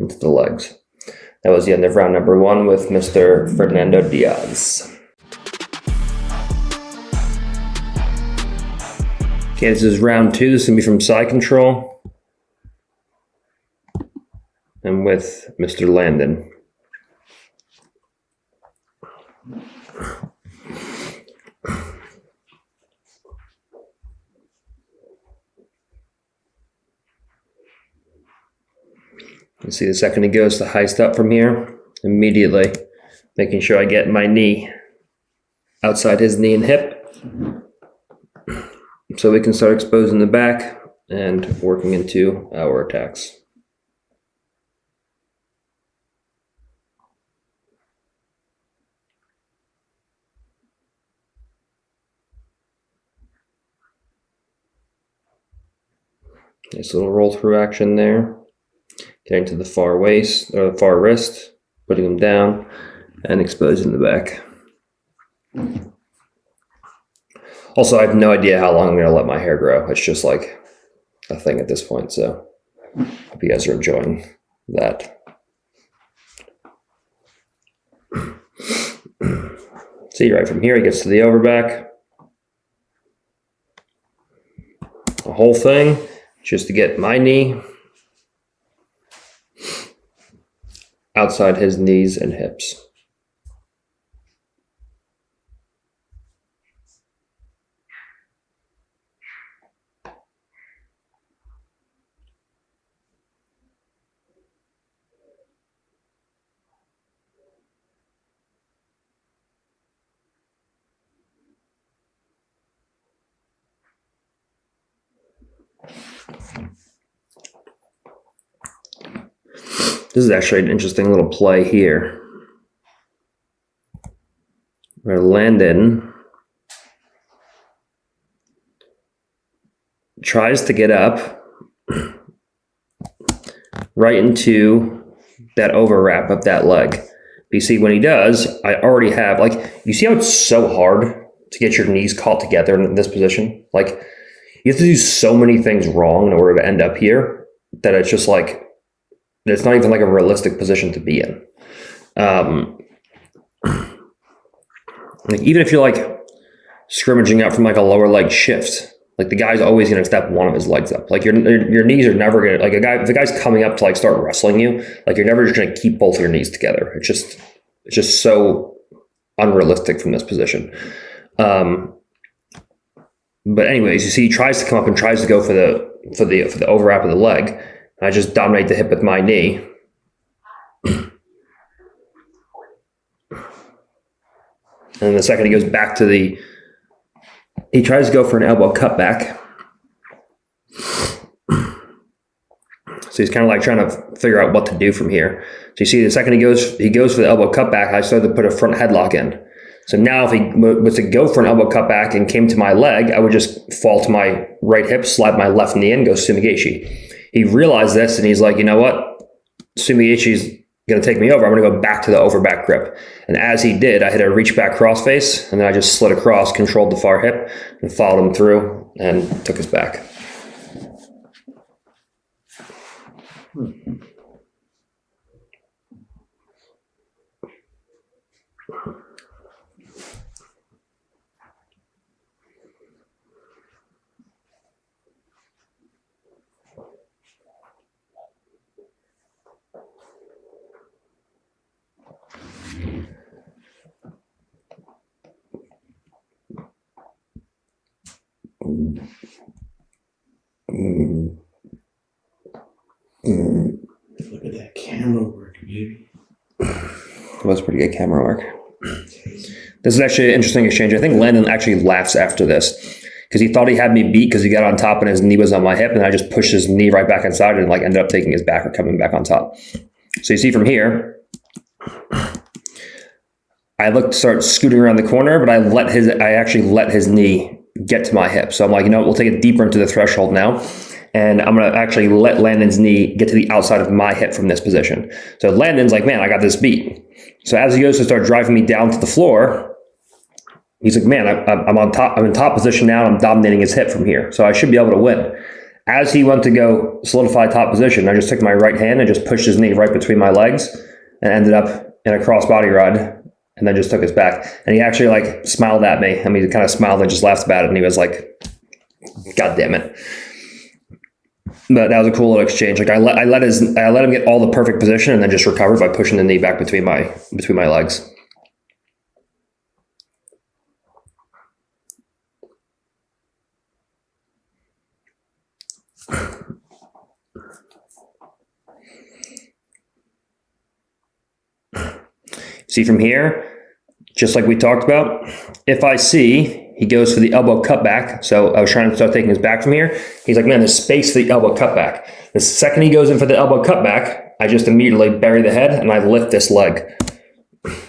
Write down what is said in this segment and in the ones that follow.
into the legs. That was the end of round number 1 with Mr. Fernando Diaz. Okay, this is round 2. This is going to be from side control. And with Mr. Landon. You see the second he goes to heist up from here, immediately making sure I get my knee outside his knee and hip, so we can start exposing the back and working into our attacks. Nice little roll through action there. Getting to the far waist, or the far wrist, putting him down, and exposing the back. Also, I have no idea how long I'm going to let my hair grow. It's just like a thing at this point, so hope you guys are enjoying that. See, right from here, he gets to the overback. The whole thing, just to get my knee outside his knees and hips. This is actually an interesting little play here, where Landon tries to get up right into that overwrap of that leg. But you see, when he does, I already have, like, you see how it's so hard to get your knees caught together in this position? Like, you have to do so many things wrong in order to end up here that it's just like, it's not even like a realistic position to be in. Like, even if you're like scrimmaging out from like a lower leg shift, like the guy's always going to step one of his legs up. Like your knees are never going to, like if the guy's coming up to like start wrestling you, like you're never just going to keep both your knees together. It's just so unrealistic from this position. But anyways, you see, he tries to come up and tries to go for the overwrap of the leg. I just dominate the hip with my knee. And the second he goes back to he tries to go for an elbow cutback. So he's kind of like trying to figure out what to do from here. So you see, the second he goes for the elbow cutback, I started to put a front headlock in. So now if he was to go for an elbow cutback and came to my leg, I would just fall to my right hip, slide my left knee in, go sumigachi. He realized this and he's like, you know what? Sumigachi's going to take me over. I'm going to go back to the overback grip. And as he did, I hit a reach back crossface, and then I just slid across, controlled the far hip, and followed him through and took his back. Look at that camera work, dude. It was pretty good camera work. This is actually an interesting exchange. I think Landon actually laughs after this because he thought he had me beat because he got on top and his knee was on my hip, and I just pushed his knee right back inside and like ended up taking his back or coming back on top. So you see from here, I look to start scooting around the corner, but I actually let his knee get to my hip. So I'm like, you know what, we'll take it deeper into the threshold now. And I'm going to actually let Landon's knee get to the outside of my hip from this position. So Landon's like, man, I got this beat. So as he goes to start driving me down to the floor, he's like, man, I'm on top. I'm in top position now. I'm dominating his hip from here. So I should be able to win. as he went to go solidify top position, I just took my right hand and just pushed his knee right between my legs and ended up in a cross body ride, and then just took his back. And he actually like smiled at me. I mean, he kind of smiled and just laughed about it, and he was like, God damn it. But that was a cool little exchange. Like I let him get all the perfect position and then just recovered by pushing the knee back between my legs. See from here, just like we talked about, if I see he goes for the elbow cutback, so I was trying to start taking his back from here, he's like, man, there's space for the elbow cutback. The second he goes in for the elbow cutback, I just immediately bury the head and I lift this leg.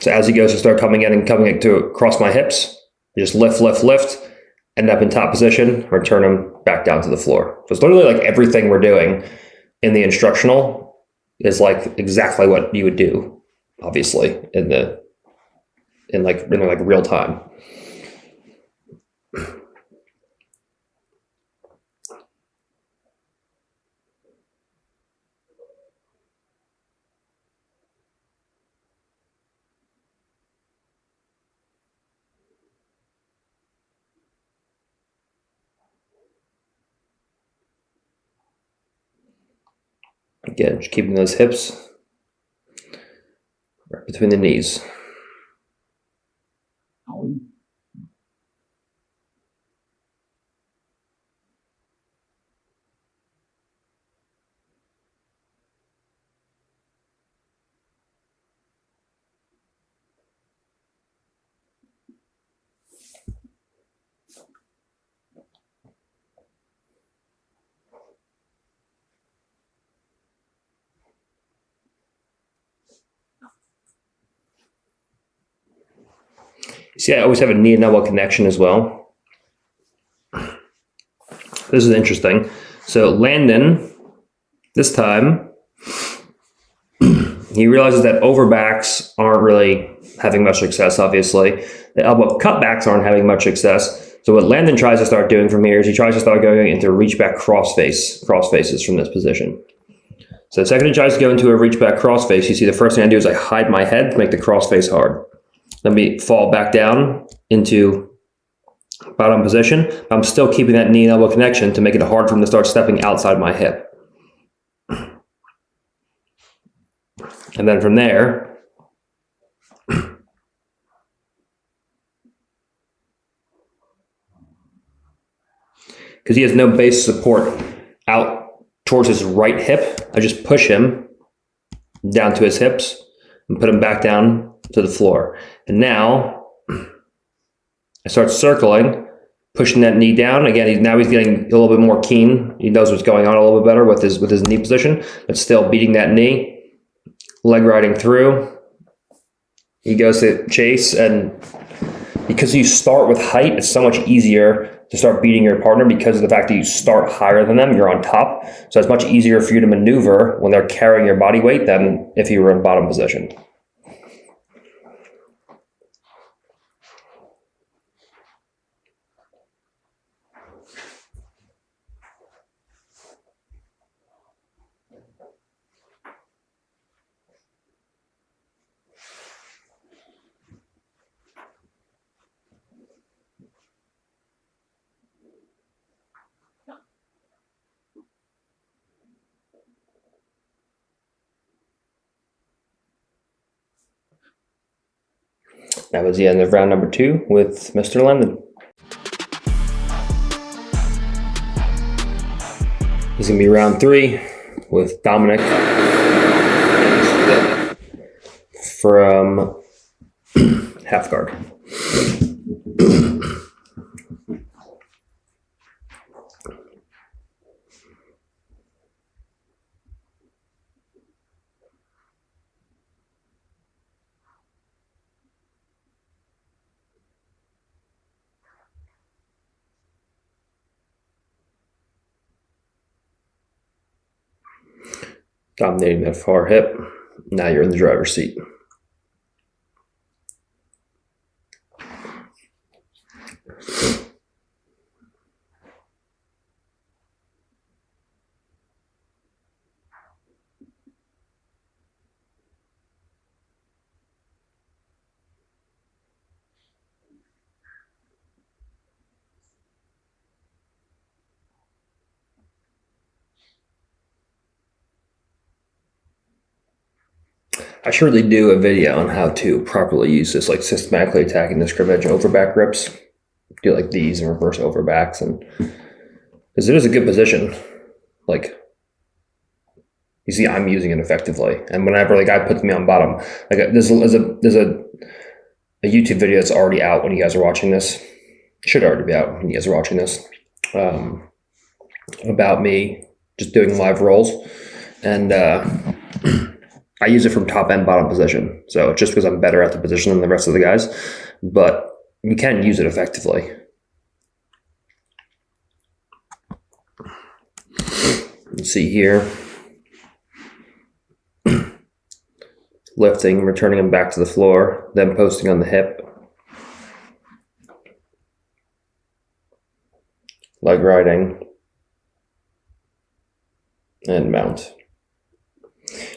So as he goes to start coming in and coming to across my hips, I just lift, end up in top position, return him back down to the floor. So it's literally like everything we're doing in the instructional is like exactly what you would do, obviously, in real time. Again, just keeping those hips right between the knees. See, I always have a knee and elbow connection as well. This is interesting. So Landon, this time, he realizes that overbacks aren't really having much success, obviously. The elbow cutbacks aren't having much success. So what Landon tries to start doing from here is he tries to start going into reach back cross faces from this position. So the second he tries to go into a reach back cross face, you see the first thing I do is I hide my head to make the cross face hard. Let me fall back down into bottom position. I'm still keeping that knee and elbow connection to make it hard for him to start stepping outside my hip. And then from there, because he has no base support out towards his right hip, I just push him down to his hips and put him back down to the floor. And now I start circling, pushing that knee down. Again, he's getting a little bit more keen. He knows what's going on a little bit better with his knee position, but still beating that knee, leg riding through. He goes to chase, and because you start with height, it's so much easier to start beating your partner because of the fact that you start higher than them, you're on top. So it's much easier for you to maneuver when they're carrying your body weight than if you were in bottom position. That was the end of round number 2 with Mr. London. This is going to be round 3 with Dominic from half guard. Dominating that far hip. Now you're in the driver's seat. I should really do a video on how to properly use this, like systematically attacking the scrimmage overback grips. Do like these and reverse overbacks, and because it is a good position. Like, you see, I'm using it effectively, and whenever the guy puts me on bottom, like there's a YouTube video that's already out when you guys are watching this. Should already be out when you guys are watching this. About me just doing live rolls, and I use it from top and bottom position. So just because I'm better at the position than the rest of the guys, but you can use it effectively. Let's see here. Lifting, returning him back to the floor, then posting on the hip. Leg riding. And mount.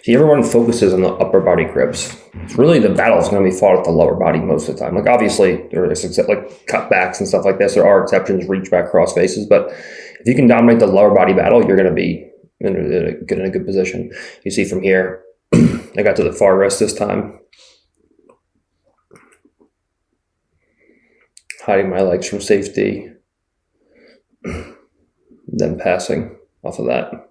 See, everyone focuses on the upper body grips. It's really the battle is going to be fought at the lower body most of the time. Like, obviously, there's like cutbacks and stuff like this. There are exceptions, reach back, cross faces, but if you can dominate the lower body battle, you're going to be in a good position. You see from here, I got to the far wrist this time. Hiding my legs from safety. Then passing off of that.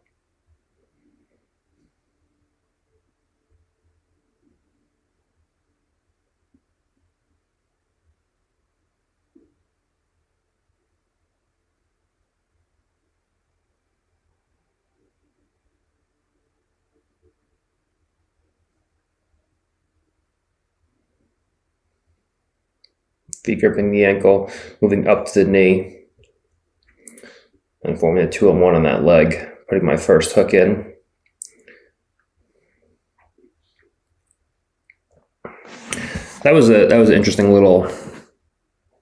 Feet gripping the ankle, moving up to the knee, and forming a 2-on-1 on that leg, putting my first hook in. That was an interesting little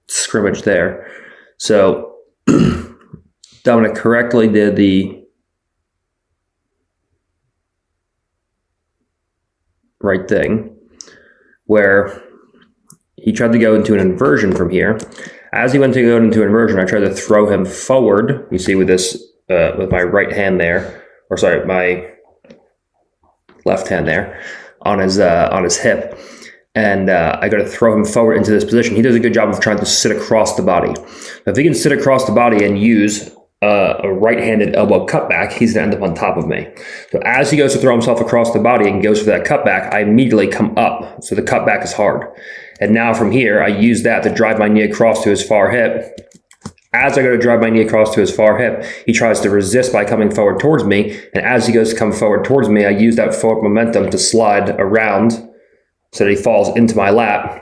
scrimmage there. So Dominic correctly did the right thing, where he tried to go into an inversion from here. As he went to go into inversion, I tried to throw him forward. You see with this, with my right hand there, or sorry, my left hand there on his hip, and I got to throw him forward into this position. He does a good job of trying to sit across the body. If he can sit across the body and use a right-handed elbow cutback, he's going to end up on top of me. So as he goes to throw himself across the body and goes for that cutback, I immediately come up. So the cutback is hard. And now from here, I use that to drive my knee across to his far hip. As I go to drive my knee across to his far hip, he tries to resist by coming forward towards me. And as he goes to come forward towards me, I use that forward momentum to slide around so that he falls into my lap.